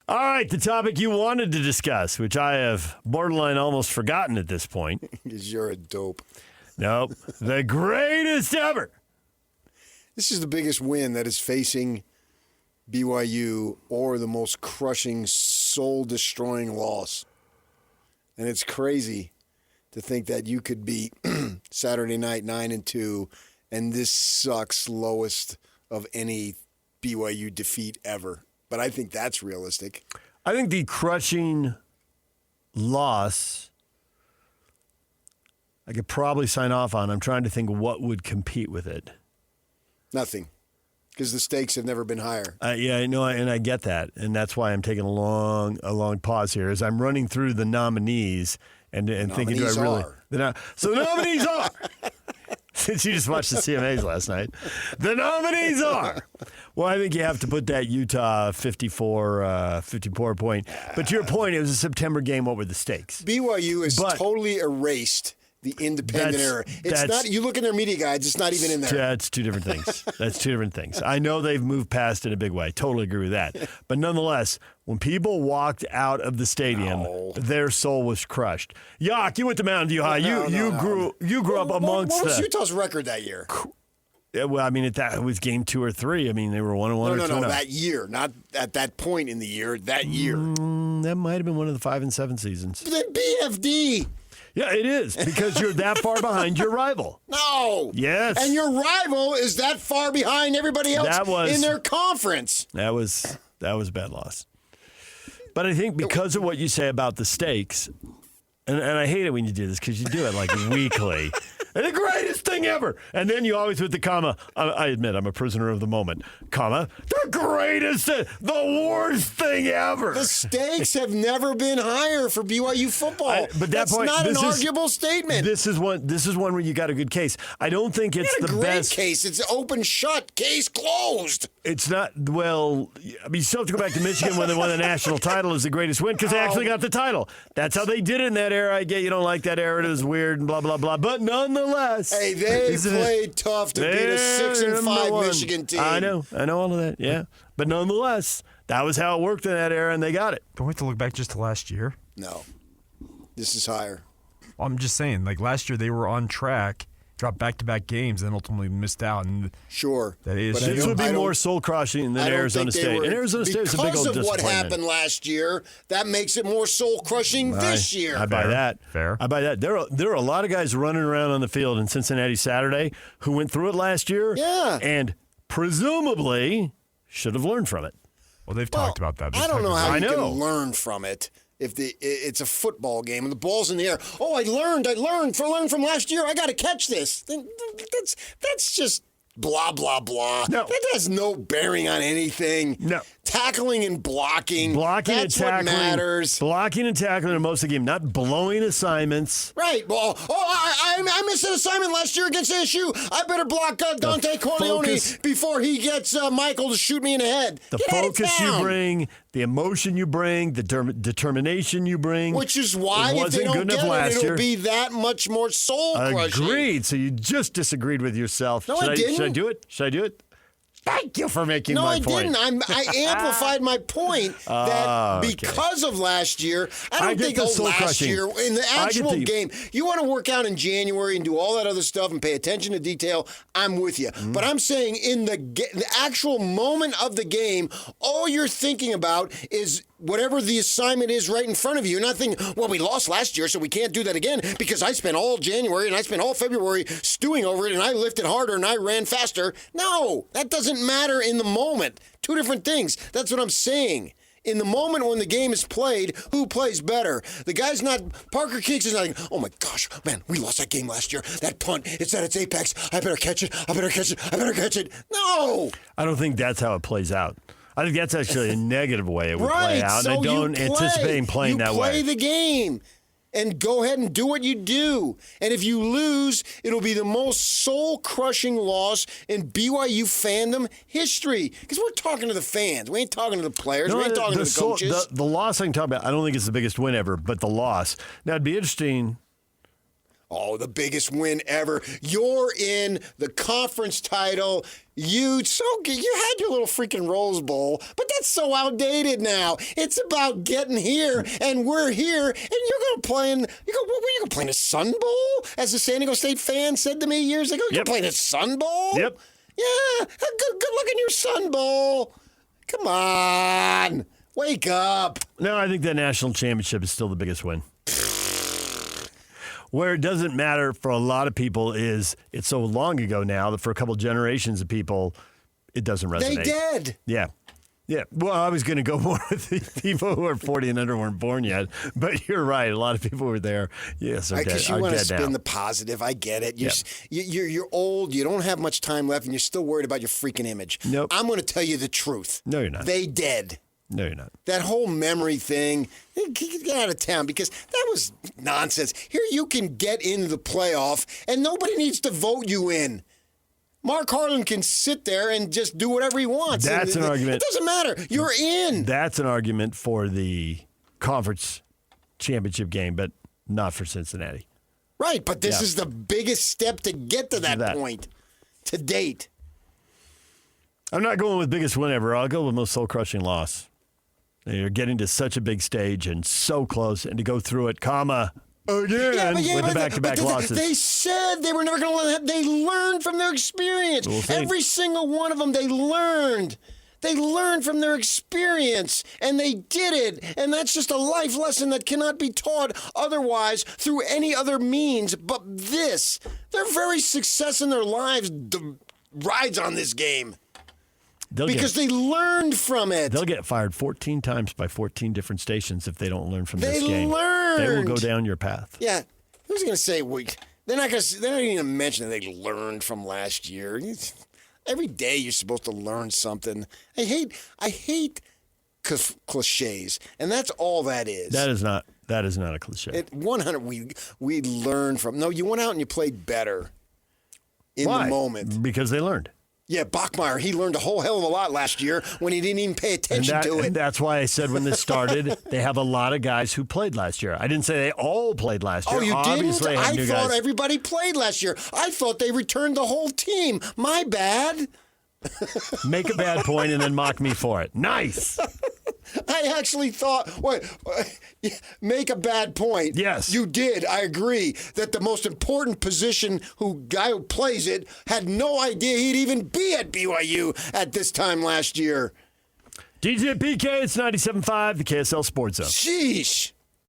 All right, the topic you wanted to discuss, which I have borderline almost forgotten at this point. Because you're a dope. Nope. The greatest ever. This is the biggest win that is facing BYU or the most crushing, soul-destroying loss. And it's crazy to think that you could be Saturday night 9-2, and this sucks lowest of any BYU defeat ever. But I think that's realistic. I think the crushing loss I could probably sign off on. I'm trying to think what would compete with it. Nothing. Because the stakes have never been higher. Yeah, I know, and I get that. And that's why I'm taking a long pause here as I'm running through the nominees and thinking, do I really? So the nominees are. Since you just watched the CMAs last night, the nominees are. Well, I think you have to put that Utah 54 point. But to your point, it was a September game. What were the stakes? BYU is totally erased the independent era. It's not. You look in their media guides; it's not even in there. That's two different things. That's two different things. I know they've moved past in a big way. Totally agree with that. But nonetheless, when people walked out of the stadium, their soul was crushed. Yak, you went to Mountain View High. You grew up amongst. What was Utah's record that year? Well, I mean, it was game 2 or 3. I mean, they were 1-1 or 2-0. No, that year, not at that point in the year. That year, that might have been one of the 5 and 7 seasons. The BFD. Yeah, it is, because you're that far behind your rival. No. Yes. And your rival is that far behind everybody else in their conference. That was a bad loss. But I think because of what you say about the stakes, and I hate it when you do this because you do it like weekly. The greatest thing ever. And then you always with the comma, I admit I'm a prisoner of the moment, comma, the greatest, the worst thing ever. The stakes have never been higher for BYU football. But that's not an arguable statement. This is one where you got a good case. I don't think it's the best case. It's open shut, case closed. It's not, well, I mean, you still have to go back to Michigan when they won the national title as the greatest win because they actually got the title. That's how they did it in that era. I get you don't like that era. It was weird and blah, blah, blah. But nonetheless. Hey, they played tough to beat a 6-5 Michigan team. I know all of that, yeah. But nonetheless, that was how it worked in that era, and they got it. Don't we have to look back just to last year? No. This is higher. Well, I'm just saying, like last year they were on track, dropped back-to-back games, and ultimately missed out. And sure. This would be more soul-crushing than Arizona State. And Arizona State was a big old disappointment. Because of what happened last year, that makes it more soul-crushing this year. I buy that. Fair. I buy that. There are a lot of guys running around on the field in Cincinnati Saturday who went through it last year. Yeah. And presumably should have learned from it. Well, they've talked about that. I don't know how you can learn from it. If it's a football game and the ball's in the air, I learned from last year. I got to catch this. That's just blah blah blah. No. That has no bearing on anything. No. Tackling and blocking. That's and tackling. What matters. Blocking and tackling are most of the game, not blowing assignments. Right. Well, I missed an assignment last year against ASU. I better block Dante Corleone before he gets Michael to shoot me in the head. The focus you bring, the emotion you bring, the determination you bring. Which is why if they don't get it, it'll be that much more soul-crushing. Agreed. So you just disagreed with yourself. No, I didn't. Should I do it? Thank you for making my point. No, I didn't. I amplified my point that because of last year, I don't think last year in the actual game, you want to work out in January and do all that other stuff and pay attention to detail, I'm with you. But I'm saying in the actual moment of the game, all you're thinking about is whatever the assignment is right in front of you. You're not thinking, well, we lost last year, so we can't do that again because I spent all January and I spent all February stewing over it and I lifted harder and I ran faster. No, that doesn't matter in the moment. Two different things. That's what I'm saying. In the moment when the game is played, who plays better? The guy's not, Parker Keeks is not like, oh my gosh, man, we lost that game last year. That punt, it's at its apex. I better catch it. I better catch it. No. I don't think that's how it plays out. I think that's actually a negative way it would play out, and I don't anticipate him playing that way. You play the game and go ahead and do what you do. And if you lose, it'll be the most soul-crushing loss in BYU fandom history. Because we're talking to the fans. We ain't talking to the players. We ain't talking to the coaches. The loss I can talk about, I don't think it's the biggest win ever, but the loss. Now, it'd be interesting. Oh, the biggest win ever. You're in the conference title. You had your little freaking Rose Bowl, but that's so outdated now. It's about getting here, and we're here, and you're going to play in. What were you going to play in a Sun Bowl? As a San Diego State fan said to me years ago, you're playing a Sun Bowl? Yep. Yeah, good luck in your Sun Bowl. Come on, wake up. No, I think that national championship is still the biggest win. Where it doesn't matter for a lot of people is it's so long ago now that for a couple generations of people, it doesn't resonate. They dead. Yeah. Yeah. Well, I was going to go more with the people who are 40 and under weren't born yet, but you're right. A lot of people were there. Yes, are dead. Because you want to spin the positive. I get it. You're old. You don't have much time left, and you're still worried about your freaking image. Nope. I'm going to tell you the truth. No, you're not. They dead. No, you're not. That whole memory thing, get out of town because that was nonsense. Here you can get into the playoff, and nobody needs to vote you in. Mark Harlan can sit there and just do whatever he wants. That's an argument. It doesn't matter. You're in. That's an argument for the conference championship game, but not for Cincinnati. Right, but this is the biggest step to get to that point to date. I'm not going with biggest win ever. I'll go with most soul-crushing loss. You're getting to such a big stage and so close, and to go through it, again with the back-to-back losses. They said they were never going to let it. They learned from their experience. Every single one of them, they learned. They learned from their experience, and they did it. And that's just a life lesson that cannot be taught otherwise through any other means but this. Their very success in their lives rides on this game. Because they learned from it. They'll get fired 14 times by 14 different stations if they don't learn from this game. They learned. They will go down your path. Yeah. Who's going to say they're not even going to mention that they learned from last year. Every day you're supposed to learn something. I hate cliches, and that's all that is. That is not a cliche. 100 we learned from. No, you went out and you played better in the moment. Because they learned. Yeah, Bachmeier, he learned a whole hell of a lot last year when he didn't even pay attention to it. And that's why I said when this started, they have a lot of guys who played last year. I didn't say they all played last year. Oh, you Obviously, didn't? I thought guys. everybody played last year. I thought they returned the whole team. My bad. Make a bad point and then mock me for it. Nice. I actually thought, make a bad point. Yes. You did. I agree that the most important position guy who plays it had no idea he'd even be at BYU at this time last year. DJ PK, it's 97.5, the KSL Sports Zone. Sheesh.